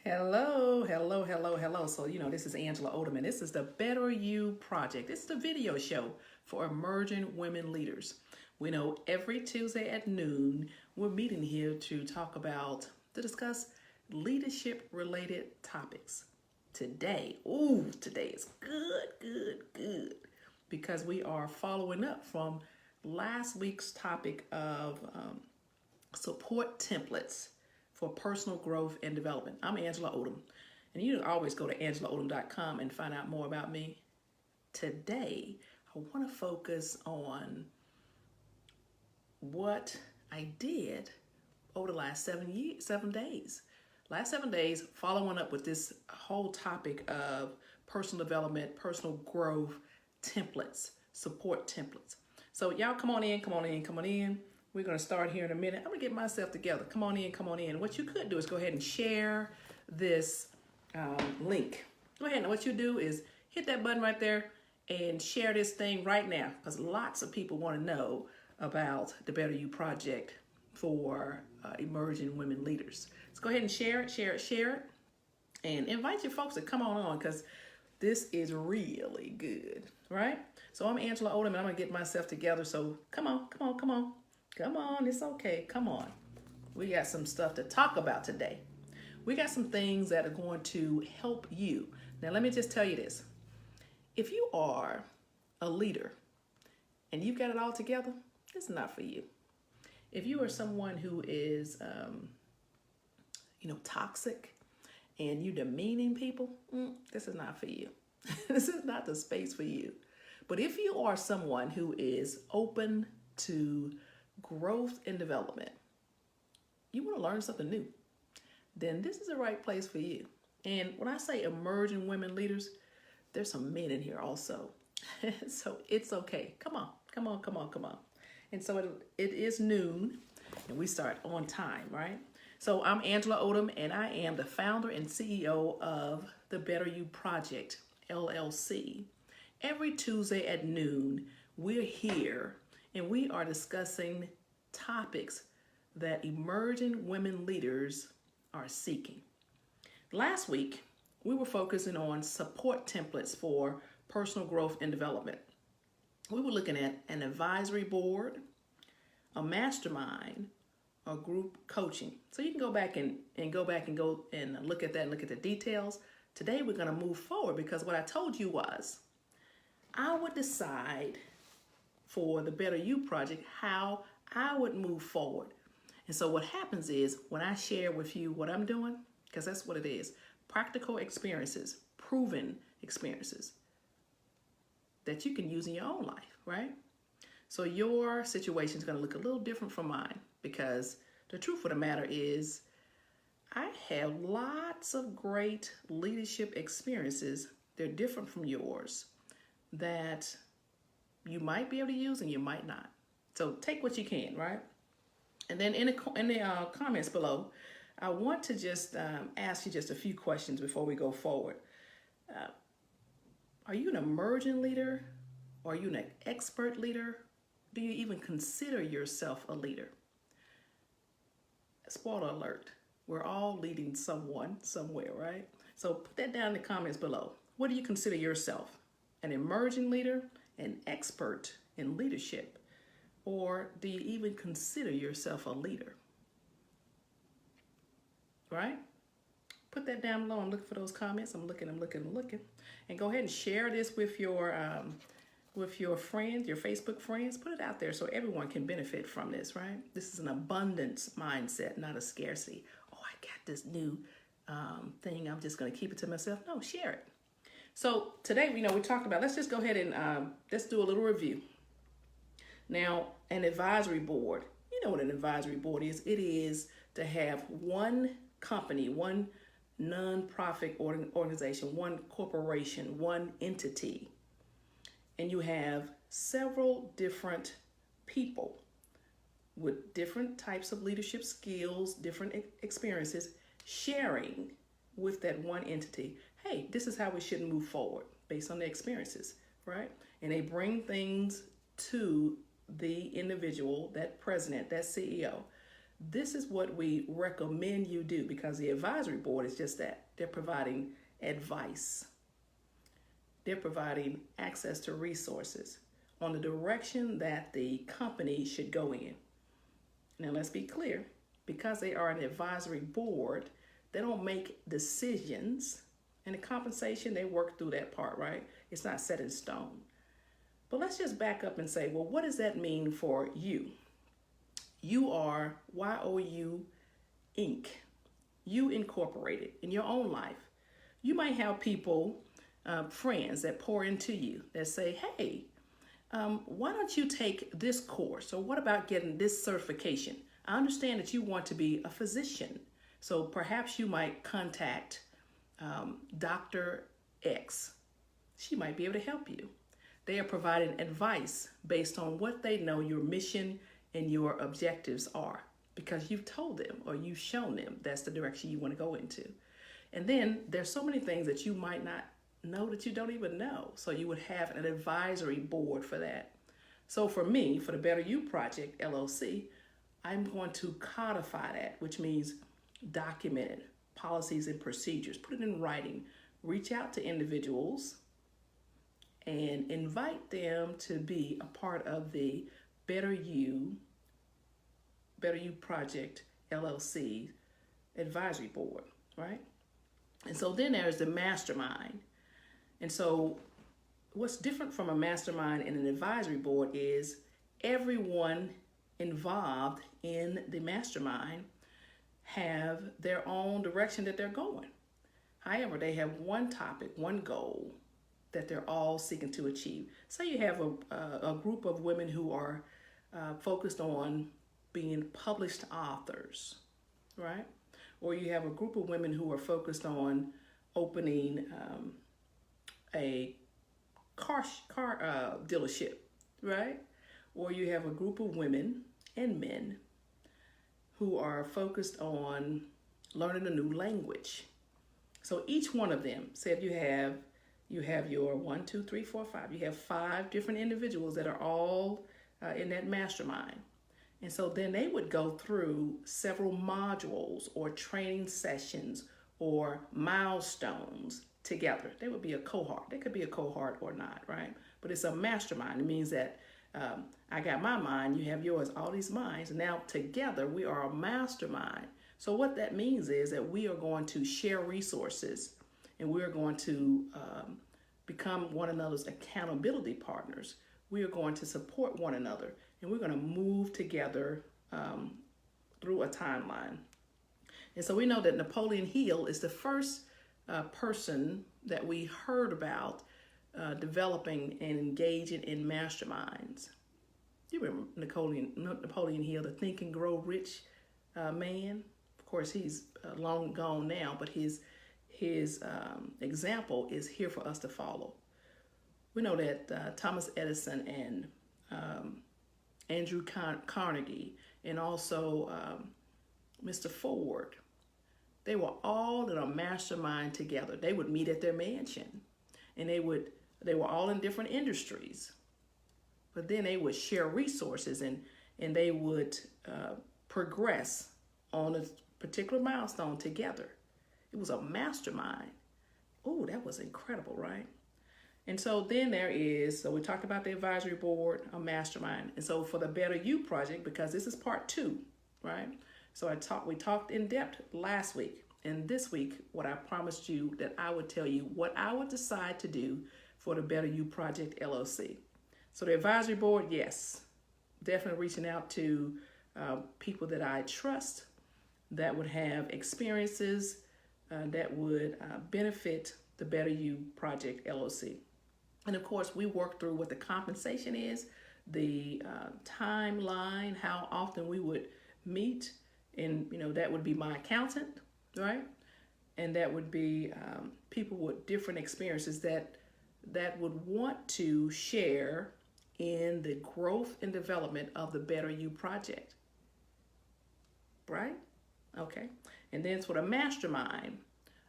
Hello, hello, hello, hello. So, this is Angela Odom, and this is the Better You Project. It's the video show for emerging women leaders. We know every Tuesday at noon, we're meeting here to discuss leadership related topics. Today is good, because we are following up from last week's topic of support templates for personal growth and development. I'm Angela Odom, and you can always go to angelaodom.com and find out more about me. Today, I want to focus on what I did over the last 7 days. Last 7 days, following up with this whole topic of personal development, personal growth templates, support templates. So y'all come on in. We're going to start here in a minute. I'm going to get myself together. Come on in. What you could do is go ahead and share this link. Go ahead, and what you do is hit that button right there and share this thing right now, because lots of people want to know about the Better You Project for emerging women leaders. So go ahead and share it, and invite your folks to come on, because this is really good, right? So I'm Angela Odom, and I'm going to get myself together. So come on. It's okay. Come on. We got some stuff to talk about today. We got some things that are going to help you. Now, let me just tell you this. If you are a leader and you've got it all together, this is not for you. If you are someone who is, toxic and you demeaning people, this is not for you. This is not the space for you. But if you are someone who is open to growth and development, you want to learn something new, then this is the right place for you. And when I say emerging women leaders, there's some men in here also. So it's okay. Come on. And so it is noon, and we start on time, right? So I'm Angela Odom, and I am the founder and CEO of the Better You Project, LLC. Every Tuesday at noon, we're here and we are discussing topics that emerging women leaders are seeking. Last week, we were focusing on support templates for personal growth and development. We were looking at an advisory board, a mastermind, or group coaching. So you can go back and look at that and look at the details. Today, we're going to move forward, because what I told you was I would decide for the Better You Project how I would move forward. And so what happens is, when I share with you what I'm doing, because that's what it is, practical experiences, proven experiences that you can use in your own life, right? So your situation is going to look a little different from mine, because the truth of the matter is I have lots of great leadership experiences. They're different from yours, that you might be able to use and you might not. So take what you can, right? And then in the comments below, I want to just ask you just a few questions before we go forward. Are you an emerging leader? Or are you an expert leader? Do you even consider yourself a leader? Spoiler alert, we're all leading someone somewhere, right? So put that down in the comments below. What do you consider yourself? An emerging leader? An expert in leadership? Or do you even consider yourself a leader? Right? Put that down below. I'm looking for those comments. I'm looking. And go ahead and share this with your friends, your Facebook friends. Put it out there so everyone can benefit from this, right? This is an abundance mindset, not a scarcity. Oh, I got this new thing. I'm just going to keep it to myself. No, share it. So today, we talked about, let's just go ahead and let's do a little review. Now, an advisory board, you know what an advisory board is. It is to have one company, one nonprofit organization, one corporation, one entity, and you have several different people with different types of leadership skills, different experiences, sharing with that one entity. Hey, this is how we should move forward based on their experiences, right? And they bring things to the individual, that president, that CEO, this is what we recommend you do, because the advisory board is just that. They're providing advice. They're providing access to resources on the direction that the company should go in. Now, let's be clear. Because they are an advisory board, they don't make decisions. And the compensation, they work through that part, right? It's not set in stone. But let's just back up and say, well, what does that mean for you? You are YOU Inc. You Incorporated in your own life. You might have people, friends that pour into you that say, hey, why don't you take this course? Or what about getting this certification? I understand that you want to be a physician. So perhaps you might contact Dr. X. She might be able to help you. They are providing advice based on what they know your mission and your objectives are, because you've told them or you've shown them that's the direction you want to go into. And then there's so many things that you might not know that you don't even know. So you would have an advisory board for that. So for me, for the Better You Project, LLC, I'm going to codify that, which means document it, policies and procedures, put it in writing, reach out to individuals and invite them to be a part of the Better You Project, LLC advisory board, right? And so then there's the mastermind. And so what's different from a mastermind and an advisory board is everyone involved in the mastermind have their own direction that they're going. However, they have one topic, one goal that they're all seeking to achieve. Say you have a group of women who are focused on being published authors, right? Or you have a group of women who are focused on opening a car dealership, right? Or you have a group of women and men who are focused on learning a new language. So each one of them, say if you have your 1, 2, 3, 4, 5, you have 5 different individuals that are all in that mastermind. And so then they would go through several modules or training sessions or milestones together. They would be a cohort. They could be a cohort or not, right? But it's a mastermind. It means that I got my mind, you have yours, all these minds. And now together we are a mastermind. So what that means is that we are going to share resources and we're going to become one another's accountability partners. We are going to support one another and we're going to move together through a timeline. And so we know that Napoleon Hill is the first person that we heard about developing and engaging in masterminds. You remember Napoleon Hill, the Think and Grow Rich man? Of course, he's long gone now, but his example is here for us to follow. We know that Thomas Edison and Andrew Carnegie and also Mr. Ford, they were all in a mastermind together. They would meet at their mansion and they were all in different industries, but then they would share resources and they would progress on a particular milestone together. It was a mastermind. Oh, that was incredible, right? And so then so we talked about the advisory board, a mastermind. And so for the Better You Project, because this is part 2, right? So we talked in depth last week. And this week, what I promised you that I would tell you what I would decide to do for the Better You Project LLC. So the advisory board, yes, definitely reaching out to people that I trust that would have experiences that would benefit the Better You Project LLC. And of course, we work through what the compensation is, the timeline, how often we would meet, and that would be my accountant, right? And that would be people with different experiences that would want to share in the growth and development of the Better You Project, right? Okay. And then for the mastermind,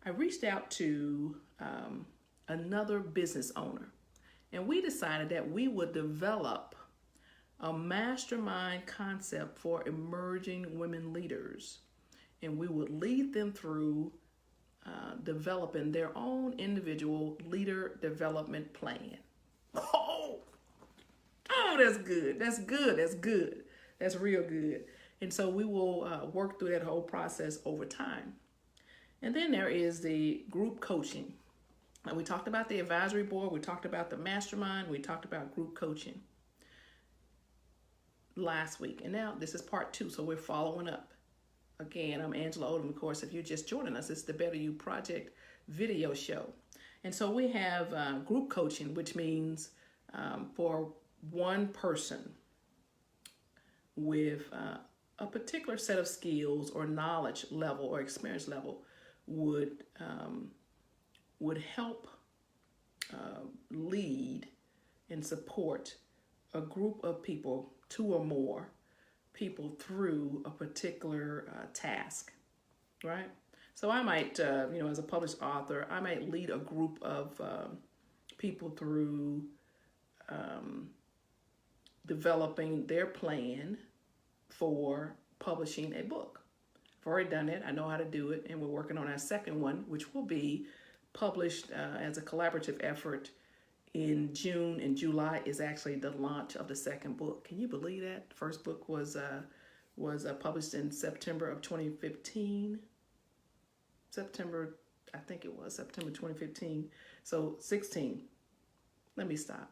I reached out to another business owner, and we decided that we would develop a mastermind concept for emerging women leaders. And we would lead them through developing their own individual leader development plan. Oh, that's good. That's good. That's good. That's real good. And so we will work through that whole process over time. And then there is the group coaching. We talked about the advisory board. We talked about the mastermind. We talked about group coaching last week. And now this is part 2. So we're following up. Again, I'm Angela Odom. Of course, if you're just joining us, it's the Better You Project video show. And so we have group coaching, which means for one person with a particular set of skills or knowledge level or experience level would help lead and support a group of people, 2 or more people, through a particular task, right? So I might, as a published author, I might lead a group of people through developing their plan for publishing a book. I've already done it. I know how to do it, and we're working on our second one, which will be published as a collaborative effort in June, and July is actually the launch of the second book. Can you believe that? The first book was published in September of 2015. September 2015. So 16. Let me stop.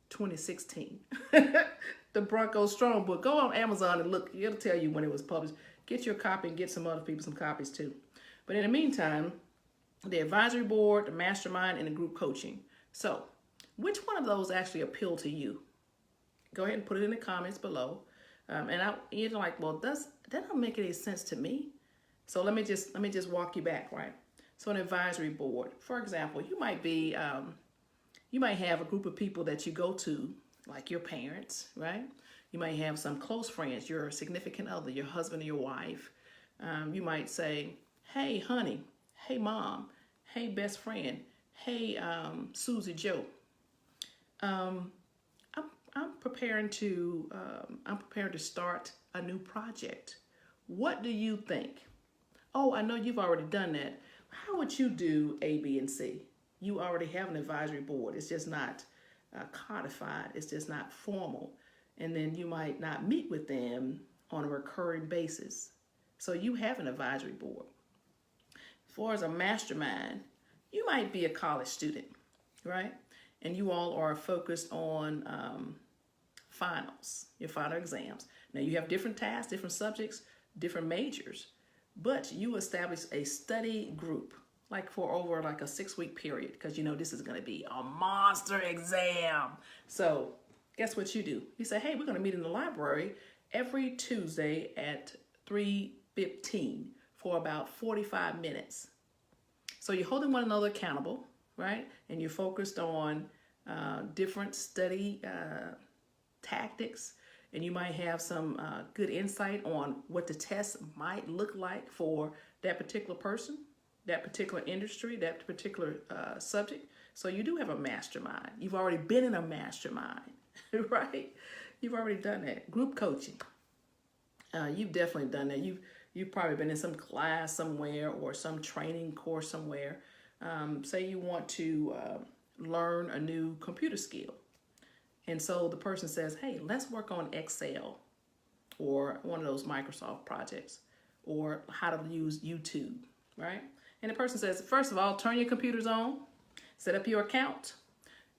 2016. The Bronco Strong book. Go on Amazon and look. It'll tell you when it was published. Get your copy and get some other people some copies too. But in the meantime, the advisory board, the mastermind, and the group coaching. So which one of those actually appeal to you? Go ahead and put it in the comments below. You're like, well, that don't make any sense to me. So let me just walk you back, right? So an advisory board, for example, you might have a group of people that you go to, like your parents, right? You might have some close friends, your significant other, your husband or your wife. You might say, hey, honey, hey, mom, hey, best friend, hey, Susie Joe. I'm preparing to start a new project. What do you think? Oh, I know you've already done that. How would you do A, B, and C? You already have an advisory board. It's just not codified. It's just not formal. And then you might not meet with them on a recurring basis. So you have an advisory board. As far as a mastermind, you might be a college student, right? And you all are focused on finals, your final exams. Now you have different tasks, different subjects, different majors, but you establish a study group, like for over like a 6-week period, because you know this is going to be a monster exam. So guess what you do? You say, hey, we're going to meet in the library every Tuesday at 3:15 for about 45 minutes. So you're holding one another accountable, right? And you're focused on different study tactics, and you might have some good insight on what the test might look like for that particular person, that particular industry, that particular subject. So you do have a mastermind. You've already been in a mastermind, right? You've already done that. Group coaching. You've definitely done that. You've probably been in some class somewhere or some training course somewhere. Say you want to learn a new computer skill. And so the person says, hey, let's work on Excel or one of those Microsoft projects or how to use YouTube, right? And the person says, first of all, turn your computers on, set up your account,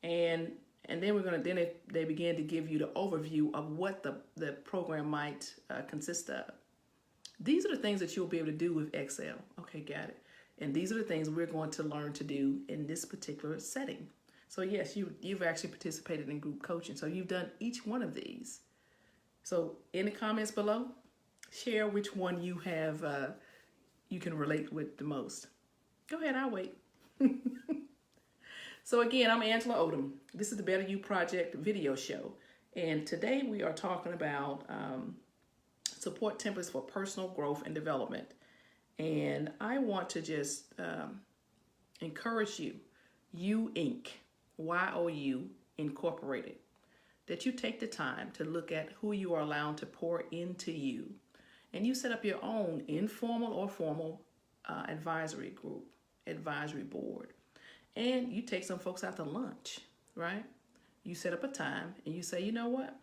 and then they begin to give you the overview of what the program might consist of. These are the things that you'll be able to do with Excel. Okay, got it. And these are the things we're going to learn to do in this particular setting. So yes, you've actually participated in group coaching. So you've done each one of these. So in the comments below, share which one you have you can relate with the most. Go ahead, I'll wait. So again, I'm Angela Odom. This is the Better You Project video show. And today we are talking about support templates for personal growth and development. And I want to just encourage you, You Inc., YOU Incorporated, that you take the time to look at who you are allowing to pour into you. And you set up your own informal or formal advisory group, advisory board. And you take some folks out to lunch, right? You set up a time and you say, you know what?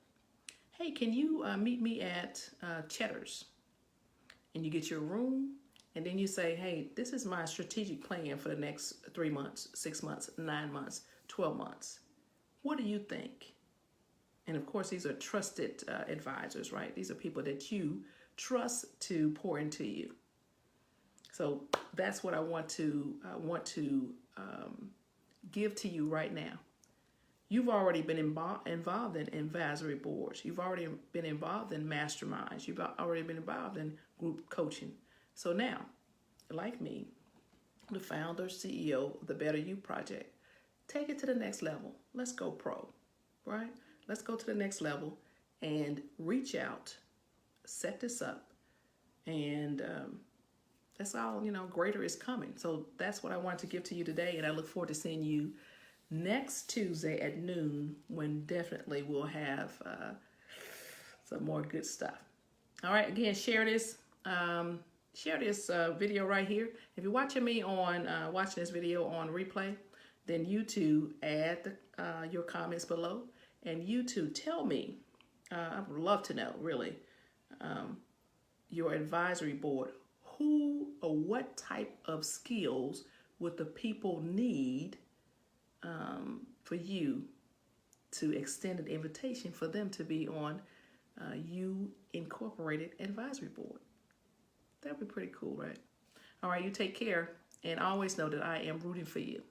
Hey, can you meet me at Cheddar's? And you get your room, and then you say, hey, this is my strategic plan for the next 3 months, 6 months, 9 months, 12 months. What do you think? And of course, these are trusted advisors, right? These are people that you trust to pour into you. So that's what I want to give to you right now. You've already been involved in advisory boards. You've already been involved in masterminds. You've already been involved in group coaching. So now, like me, the founder, CEO of the Better You Project, take it to the next level. Let's go pro, right? Let's go to the next level and reach out, set this up, and that's all, greater is coming. So that's what I wanted to give to you today, and I look forward to seeing you next Tuesday at noon, when definitely we'll have some more good stuff. All right, again, share this video right here. If you're watching me on watching this video on replay, then you too add your comments below, and you too tell me. I would love to know, really, your advisory board. Who or what type of skills would the people need for you to extend an invitation for them to be on You Incorporated Advisory Board? That would be pretty cool, right? All right, you take care, and always know that I am rooting for you.